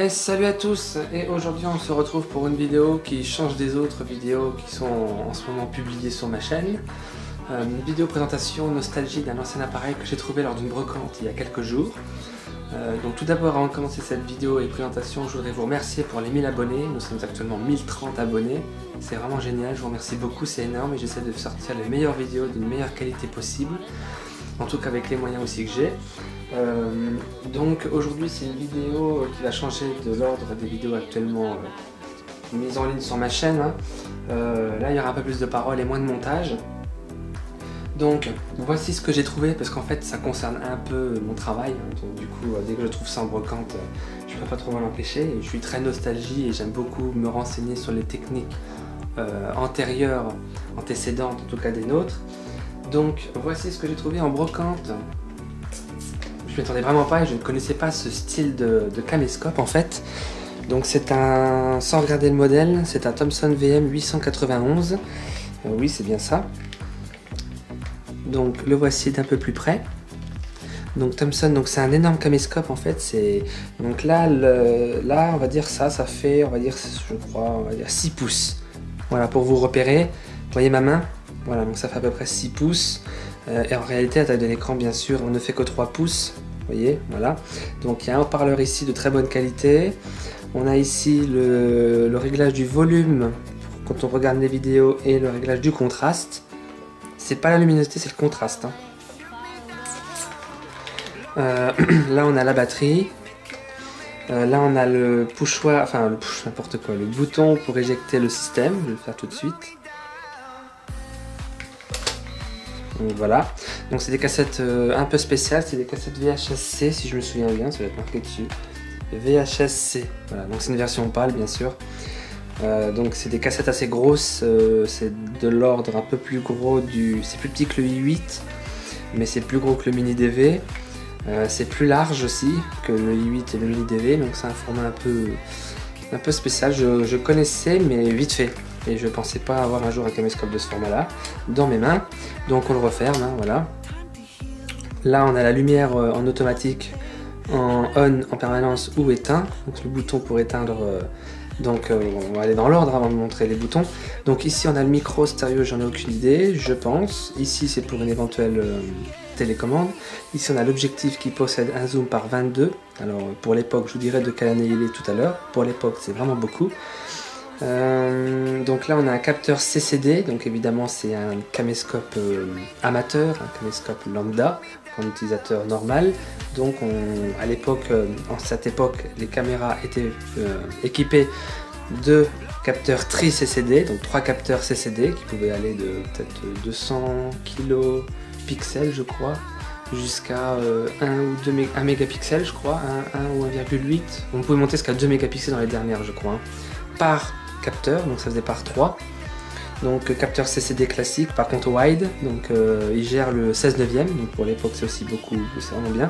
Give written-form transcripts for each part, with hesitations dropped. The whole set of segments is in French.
Salut à tous, et aujourd'hui on se retrouve pour une vidéo qui change des autres vidéos qui sont en ce moment publiées sur ma chaîne. Une vidéo présentation nostalgie d'un ancien appareil que j'ai trouvé lors d'une brocante il y a quelques jours. Donc tout d'abord, avant de commencer cette vidéo et présentation, je voudrais vous remercier pour les 1000 abonnés. Nous sommes actuellement 1030 abonnés, c'est vraiment génial, je vous remercie beaucoup, c'est énorme, et j'essaie de sortir les meilleures vidéos d'une meilleure qualité possible, en tout cas avec les moyens aussi que j'ai. Donc aujourd'hui c'est une vidéo qui va changer de l'ordre des vidéos actuellement mises en ligne sur ma chaîne. Là il y aura un peu plus de paroles et moins de montage. Donc voici ce que j'ai trouvé, parce qu'en fait ça concerne un peu mon travail, donc du coup dès que je trouve ça en brocante, je peux pas trop m'en empêcher. Je suis très nostalgie et j'aime beaucoup me renseigner sur les techniques antérieures, antécédentes en tout cas des nôtres. Donc voici ce que j'ai trouvé en brocante. Je ne m'attendais vraiment pas et je ne connaissais pas ce style de caméscope en fait. Donc c'est un, sans regarder le modèle, c'est un Thomson VM 891. Oui, c'est bien ça. Donc le voici d'un peu plus près. Donc Thomson, donc c'est un énorme caméscope en fait. C'est donc là, là on va dire ça fait, on va dire, je crois, on va dire 6 pouces. Voilà, pour vous repérer. Vous voyez ma main? Voilà, donc ça fait à peu près 6 pouces. Et en réalité, la taille de l'écran, bien sûr, on ne fait que 3 pouces. Vous voyez, voilà. Donc il y a un haut-parleur ici de très bonne qualité. On a ici le réglage du volume quand on regarde les vidéos et le réglage du contraste. C'est pas la luminosité, c'est le contraste. Là, on a la batterie. Là, on a le poussoir, enfin le push, n'importe quoi, le bouton pour éjecter le système. Je vais le faire tout de suite. Donc voilà, donc c'est des cassettes un peu spéciales, c'est des cassettes VHS-C si je me souviens bien, ça va être marqué dessus. VHS-C, voilà, donc c'est une version pâle bien sûr. Donc c'est des cassettes assez grosses, c'est de l'ordre un peu plus gros du... C'est plus petit que le i8, mais c'est plus gros que le mini DV. C'est plus large aussi que le i8 et le mini DV, donc c'est un format un peu spécial. Je connaissais mais vite fait. Et je pensais pas avoir un jour un caméscope de ce format là dans mes mains, donc on le referme, hein, voilà. Là on a la lumière en automatique, en on en permanence ou éteint, donc le bouton pour éteindre, on va aller dans l'ordre avant de montrer les boutons. Donc ici on a le micro stéréo, j'en ai aucune idée, je pense. Ici c'est pour une éventuelle télécommande. Ici on a l'objectif qui possède un zoom par 22, alors pour l'époque je vous dirai de quelle année il est tout à l'heure, pour l'époque c'est vraiment beaucoup. Donc là on a un capteur CCD, donc évidemment c'est un caméscope amateur, un caméscope lambda pour un utilisateur normal. Donc à l'époque, en cette époque, les caméras étaient équipées de capteurs tri-CCD, donc 3 capteurs CCD qui pouvaient aller de peut-être 200 kilopixels je crois, jusqu'à 1 mégapixel je crois, 1 ou 1,8. On pouvait monter jusqu'à 2 mégapixels dans les dernières je crois, hein, par capteur, donc ça faisait par 3. Donc capteur CCD classique, par contre wide, donc il gère le 16 neuvième, donc pour l'époque c'est aussi beaucoup, c'est vraiment bien.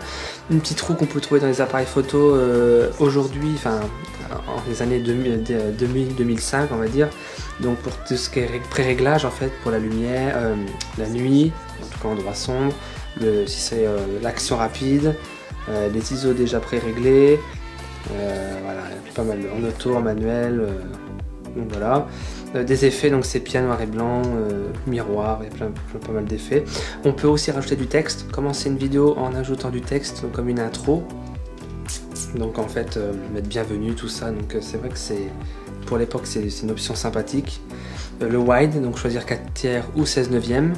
Une petite roue qu'on peut trouver dans les appareils photo aujourd'hui, enfin en les années 2000-2005 on va dire, donc pour tout ce qui est pré-réglage en fait, pour la lumière, la nuit, en tout cas en endroit sombre, si c'est l'action rapide, les ISO déjà pré-réglés, voilà, pas mal en auto, en manuel. Donc voilà, des effets, donc c'est pied noir et blanc, miroir, il y a pas mal d'effets. On peut aussi rajouter du texte, commencer une vidéo en ajoutant du texte, donc comme une intro. Donc en fait, mettre bienvenue, tout ça, donc c'est vrai que pour l'époque c'est une option sympathique. Le wide, donc choisir 4 tiers ou 16 neuvième.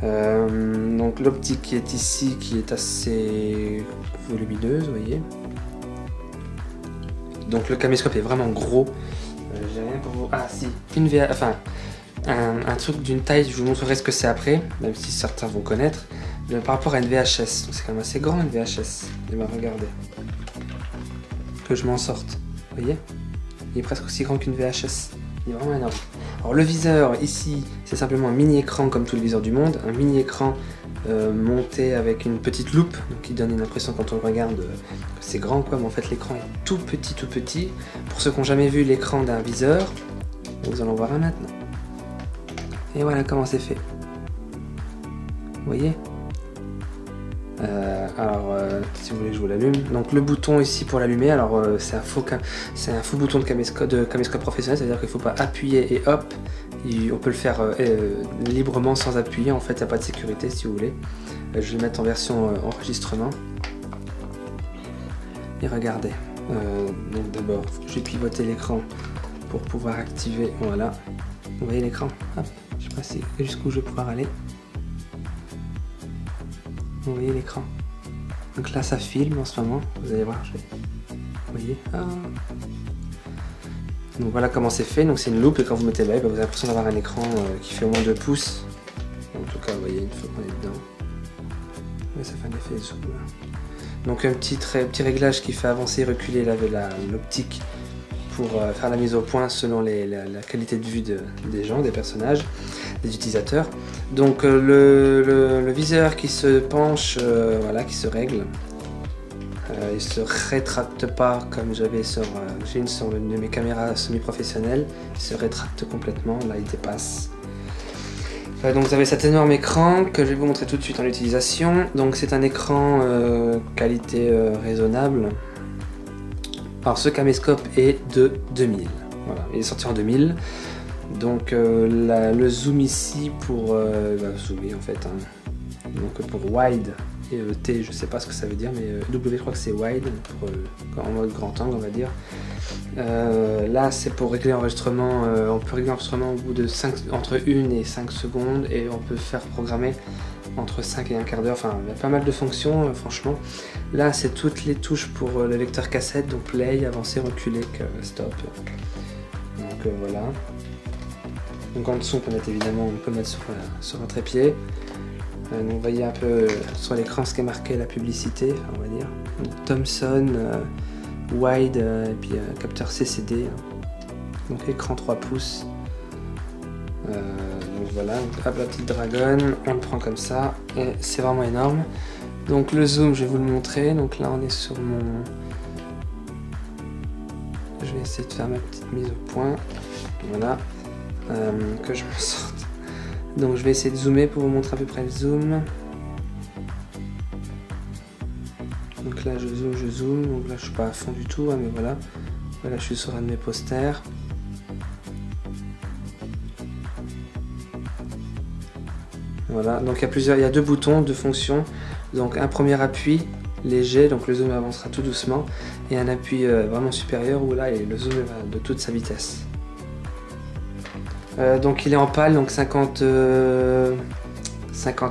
Donc l'optique qui est ici, qui est assez volumineuse, vous voyez. Donc le caméscope est vraiment gros. J'ai rien pour vous. Ah si, un truc d'une taille, je vous montrerai ce que c'est après, même si certains vont connaître. Par rapport à une VHS, c'est quand même assez grand une VHS. Et ben regardez, que je m'en sorte. Vous voyez, il est presque aussi grand qu'une VHS. Il est vraiment énorme. Alors le viseur ici, c'est simplement un mini écran comme tous les viseurs du monde, un mini écran monté avec une petite loupe, donc qui donne une impression quand on le regarde que c'est grand quoi, mais en fait l'écran est tout petit. Pour ceux qui n'ont jamais vu l'écran d'un viseur, nous allons voir un maintenant. Et voilà comment c'est fait. Vous voyez, alors si vous voulez que je vous l'allume. Donc le bouton ici pour l'allumer, alors c'est un faux bouton de caméscope professionnel, c'est-à-dire qu'il ne faut pas appuyer et hop, on peut le faire librement sans appuyer, en fait il n'y a pas de sécurité si vous voulez. Je vais le mettre en version enregistrement. Et regardez, donc d'abord je vais pivoter l'écran pour pouvoir activer, voilà. Vous voyez l'écran, je sais pas jusqu'où je vais pouvoir aller. Vous voyez l'écran. Donc là ça filme en ce moment, vous allez voir, vous voyez. Donc voilà comment c'est fait, donc c'est une loupe et quand vous mettez l'œil, vous avez l'impression d'avoir un écran qui fait au moins 2 pouces. En tout cas, vous voyez, une fois qu'on est dedans. Ouais, ça fait un effet zoom. Donc un petit réglage qui fait avancer et reculer l'optique pour faire la mise au point selon la qualité de vue des gens, des personnages, des utilisateurs. Donc le viseur qui se penche, voilà, qui se règle. Il se rétracte pas comme j'avais sur une de mes caméras semi-professionnelles. Il se rétracte complètement, là il dépasse. Donc vous avez cet énorme écran que je vais vous montrer tout de suite en utilisation. Donc c'est un écran qualité raisonnable. Alors ce caméscope est de 2000. Voilà, il est sorti en 2000. Donc le zoom ici pour zoomer en fait. Hein. Donc pour wide et T, je sais pas ce que ça veut dire, mais W je crois que c'est wide en mode grand angle on va dire. Là c'est pour régler l'enregistrement, on peut régler l'enregistrement au bout de entre 1 et 5 secondes et on peut faire programmer entre 5 et un quart d'heure, enfin il y a pas mal de fonctions franchement. Là c'est toutes les touches pour le lecteur cassette, donc play, avancer, reculer, stop. Donc voilà. Donc en dessous on peut mettre évidemment, on peut mettre sur un trépied. Donc vous voyez un peu sur l'écran ce qui est marqué la publicité, on va dire. Donc, Thomson, wide et puis capteur CCD. Donc écran 3 pouces. Donc voilà, donc, hop, la petite dragonne, on le prend comme ça et c'est vraiment énorme. Donc le zoom, je vais vous le montrer. Donc là on est sur mon... Je vais essayer de faire ma petite mise au point. Voilà, que je m'en sorte. Donc je vais essayer de zoomer pour vous montrer à peu près le zoom. Donc là je zoome, donc là je suis pas à fond du tout, hein, mais voilà. Voilà, je suis sur un de mes posters. Voilà, donc il y a 2 boutons, 2 fonctions. Donc un premier appui léger, donc le zoom avancera tout doucement, et un appui vraiment supérieur où là le zoom va de toute sa vitesse. Donc il est en pâle, donc 50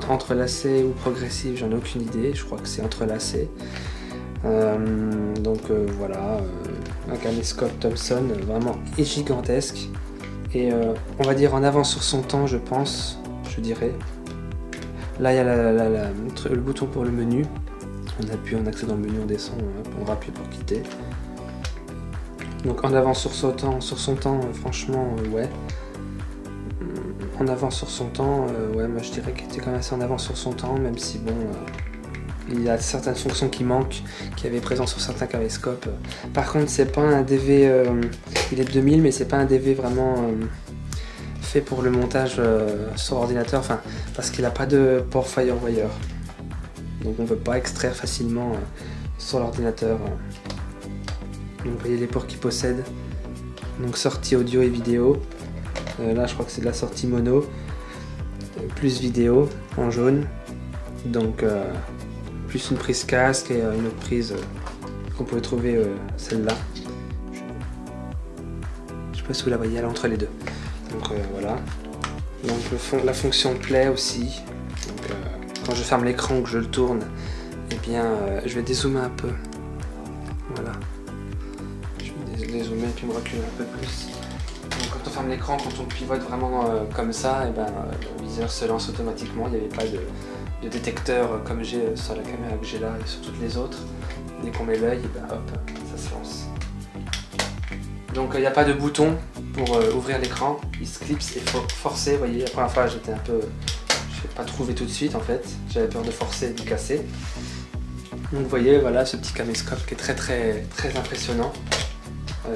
entrelacés ou progressif, j'en ai aucune idée, je crois que c'est entrelacé. Voilà, un caméscope Thomson vraiment gigantesque et on va dire en avance sur son temps, je pense, je dirais. Là il y a le bouton pour le menu, on appuie, on accède dans le menu, on descend, on rappuie pour quitter. Donc en avance sur son temps, franchement ouais. En avance sur son temps, ouais, moi je dirais qu'il était quand même assez en avance sur son temps, même si bon, il y a certaines fonctions qui manquent, qui avaient présent sur certains caméscopes. Par contre, c'est pas un DV, il est de 2000, mais c'est pas un DV vraiment fait pour le montage sur ordinateur, enfin, parce qu'il n'a pas de port Firewire. Donc on peut pas extraire facilement sur l'ordinateur. Donc vous voyez les ports qu'il possède. Donc sortie audio et vidéo. Là je crois que c'est de la sortie mono, plus vidéo en jaune, donc plus une prise casque et une autre prise qu'on pouvait trouver celle-là. Je sais pas si vous la voyez, elle est entre les deux. Donc voilà. Donc la fonction play aussi. Donc, quand je ferme l'écran ou que je le tourne, eh bien je vais dézoomer un peu. Voilà. Je vais dézoomer et puis me reculer un peu plus. Donc quand on ferme l'écran, quand on pivote vraiment comme ça, et ben, le viseur se lance automatiquement. Il n'y avait pas de détecteur comme j'ai sur la caméra que j'ai là et sur toutes les autres. Dès qu'on met l'œil, ben, hop, ça se lance. Donc il n'y a pas de bouton pour ouvrir l'écran. Il se clipse et faut forcer. Vous voyez, la première fois j'étais un peu... Je n'ai pas trouvé tout de suite en fait. J'avais peur de forcer et de casser. Donc vous voyez, voilà ce petit caméscope qui est très impressionnant.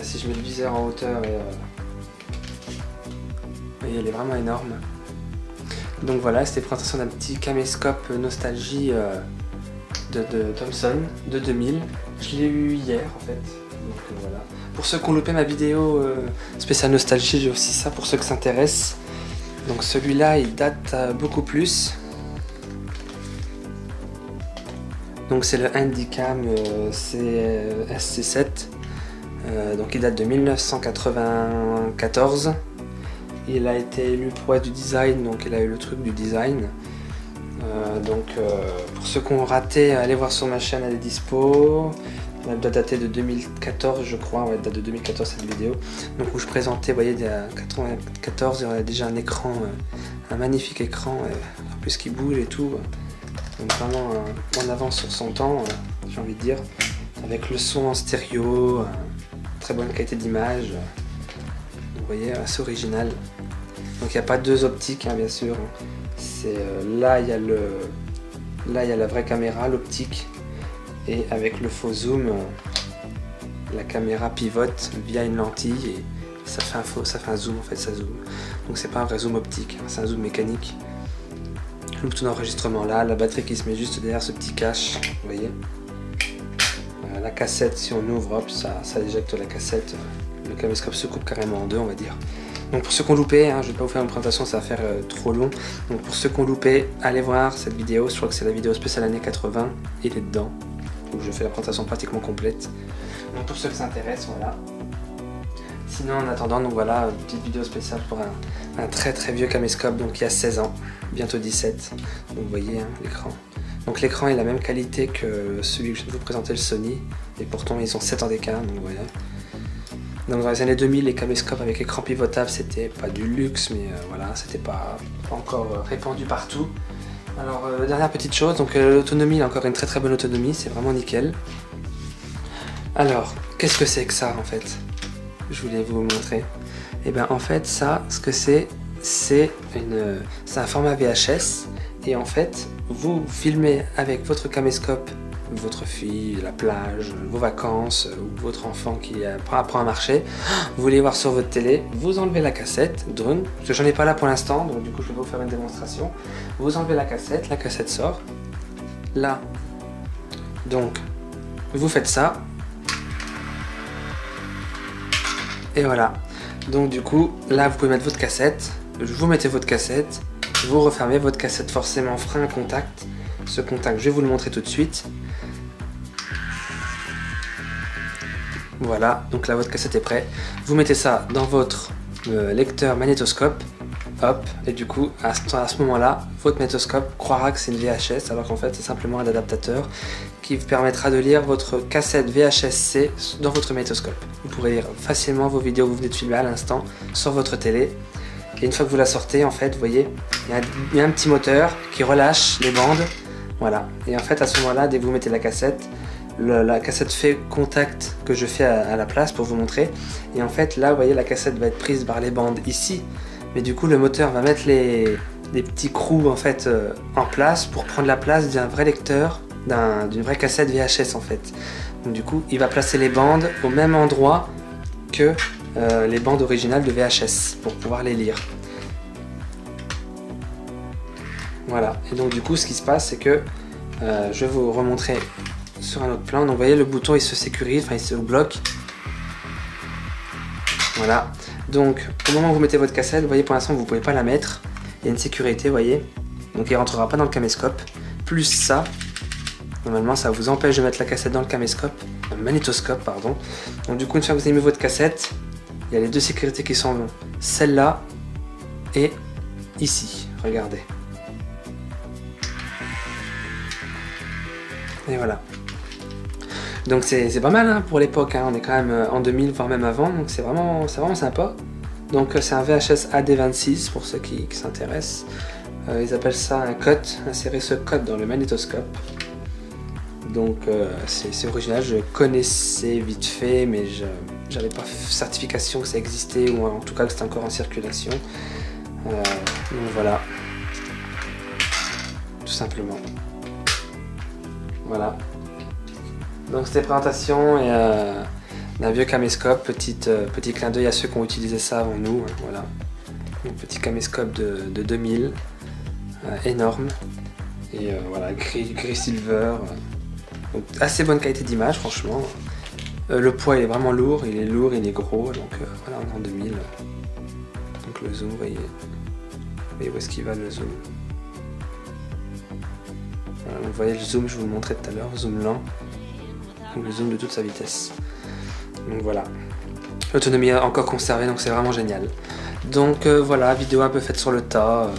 Si je mets le viseur en hauteur et... Vous voyez, il est vraiment énorme. Donc voilà, c'était la présentation d'un petit caméscope nostalgie de Thomson de 2000. Je l'ai eu hier en fait. Donc voilà. Pour ceux qui ont loupé ma vidéo spéciale nostalgie, j'ai aussi ça pour ceux qui s'intéressent. Donc celui-là il date beaucoup plus. Donc c'est le Handycam SC7. Donc il date de 1994. Il a été élu prouesse du design, donc il a eu le truc du design. Pour ceux qui ont raté, allez voir sur ma chaîne, elle est dispo. Elle doit dater de 2014 je crois, ouais, elle date de 2014 cette vidéo. Donc où je présentais, vous voyez, à 94, il y aurait déjà un écran, un magnifique écran, en plus qui bouge et tout. Donc vraiment en avance sur son temps, j'ai envie de dire. Avec le son en stéréo, très bonne qualité d'image. Vous voyez, assez original. Donc il n'y a pas deux optiques, hein, bien sûr. Là il y a la vraie caméra, l'optique, et avec le faux zoom, la caméra pivote via une lentille et ça fait un zoom en fait, ça zoom. Donc c'est pas un vrai zoom optique, hein, c'est un zoom mécanique. Le bouton d'enregistrement là, la batterie qui se met juste derrière ce petit cache, vous voyez. La cassette, si on ouvre, hop, ça éjecte la cassette. Le caméscope se coupe carrément en deux, on va dire. Donc pour ceux qui ont loupé, hein, je ne vais pas vous faire une présentation, ça va faire trop long. Donc pour ceux qui ont loupé, allez voir cette vidéo, je crois que c'est la vidéo spéciale année 80, il est dedans. Donc je fais la présentation pratiquement complète. Donc pour ceux qui s'intéressent, voilà. Sinon en attendant, donc voilà, une petite vidéo spéciale pour un très très vieux caméscope, donc il y a 16 ans, bientôt 17. Donc vous voyez hein, l'écran. Donc l'écran est la même qualité que celui que je viens de vous présenter, le Sony, et pourtant ils ont 7 ans d'écart, donc voilà. Donc dans les années 2000, les caméscopes avec écran pivotable, c'était pas du luxe, mais voilà, c'était pas encore répandu partout. Alors dernière petite chose, donc l'autonomie, il a encore une très très bonne autonomie, c'est vraiment nickel. Alors, qu'est-ce que c'est que ça en fait? Je voulais vous montrer. Et bien en fait ça, ce que c'est un format VHS, et en fait vous filmez avec votre caméscope votre fille, la plage, vos vacances, ou votre enfant qui apprend à marcher, vous voulez voir sur votre télé, vous enlevez la cassette, drone, parce que j'en ai pas là pour l'instant, donc du coup je vais vous faire une démonstration. Vous enlevez la cassette sort, là, donc vous faites ça, et voilà. Donc du coup, là vous pouvez mettre votre cassette, vous mettez votre cassette, vous refermez votre cassette, forcément frein contact. Ce contact, je vais vous le montrer tout de suite. Voilà, donc là votre cassette est prête. Vous mettez ça dans votre lecteur magnétoscope, hop, et du coup à ce moment-là, votre magnétoscope croira que c'est une VHS, alors qu'en fait c'est simplement un adaptateur qui vous permettra de lire votre cassette VHS-C dans votre magnétoscope. Vous pourrez lire facilement vos vidéos que vous venez de filmer à l'instant sur votre télé. Et une fois que vous la sortez, en fait, vous voyez, il y a un petit moteur qui relâche les bandes. Voilà, et en fait à ce moment-là, dès que vous mettez la cassette fait contact que je fais à la place pour vous montrer. Et en fait là, vous voyez, la cassette va être prise par les bandes ici. Mais du coup, le moteur va mettre les petits crous en fait en place pour prendre la place d'un vrai lecteur, d'une vraie cassette VHS en fait. Donc du coup, il va placer les bandes au même endroit que les bandes originales de VHS pour pouvoir les lire. Voilà, et donc du coup ce qui se passe c'est que je vais vous remontrer sur un autre plan. Donc vous voyez, le bouton il se sécurise, enfin il se bloque. Voilà, donc au moment où vous mettez votre cassette, vous voyez pour l'instant vous ne pouvez pas la mettre. Il y a une sécurité, vous voyez, donc il ne rentrera pas dans le caméscope. Plus ça, normalement ça vous empêche de mettre la cassette dans le caméscope, le magnétoscope pardon. Donc du coup une fois que vous avez mis votre cassette, il y a les deux sécurités qui sont celle-là et ici, regardez. Et voilà. Donc c'est pas mal hein, pour l'époque, hein. On est quand même en 2000 voire même avant, donc c'est vraiment sympa. Donc c'est un VHS AD26 pour ceux qui s'intéressent. Ils appellent ça un cut, insérer ce code dans le magnétoscope. Donc c'est original, je connaissais vite fait, mais j'avais pas certification que ça existait, ou en tout cas que c'était encore en circulation. Donc voilà, tout simplement. Voilà. Donc c'était présentation d'un vieux caméscope, petit clin d'œil à ceux qui ont utilisé ça avant nous. Hein, voilà. Un petit caméscope de 2000, énorme. Et voilà, gris silver. Donc assez bonne qualité d'image franchement. Le poids il est vraiment lourd, il est gros, donc voilà, on est en 2000. Donc le zoom, vous voyez où est-ce qu'il va le zoom. Voilà, vous voyez le zoom, je vous le montrais tout à l'heure, zoom lent, donc le zoom de toute sa vitesse. Donc voilà, l'autonomie est encore conservée, donc c'est vraiment génial. Donc voilà, vidéo un peu faite sur le tas.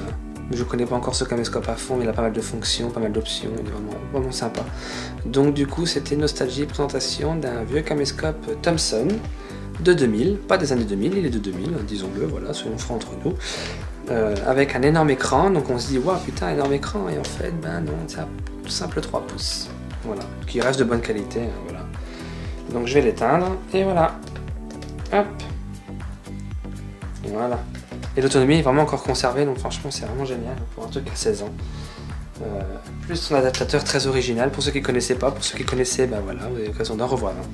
Je connais pas encore ce caméscope à fond, mais il a pas mal de fonctions, pas mal d'options, il est vraiment sympa. Donc du coup, c'était nostalgie, présentation d'un vieux caméscope Thomson de 2000, pas des années 2000, il est de 2000, disons-le, voilà, soyons francs entre nous. Avec un énorme écran, donc on se dit, waouh, putain, énorme écran, et en fait, ben non, c'est un tout simple 3 pouces. Voilà, qui reste de bonne qualité, hein, voilà. Donc je vais l'éteindre, et voilà. Hop. Voilà. Et l'autonomie est vraiment encore conservée, donc franchement c'est vraiment génial pour un truc à 16 ans. Plus son adaptateur très original, pour ceux qui ne connaissaient pas, pour ceux qui connaissaient, ben voilà, vous avez l'occasion d'en revoir. Hein.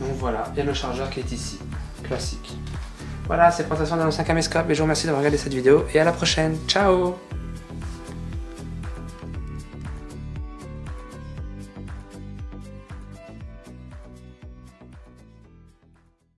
Donc voilà, et le chargeur qui est ici, classique. Voilà, c'est la présentation d'un ancien caméscope, et je vous remercie d'avoir regardé cette vidéo, et à la prochaine, ciao!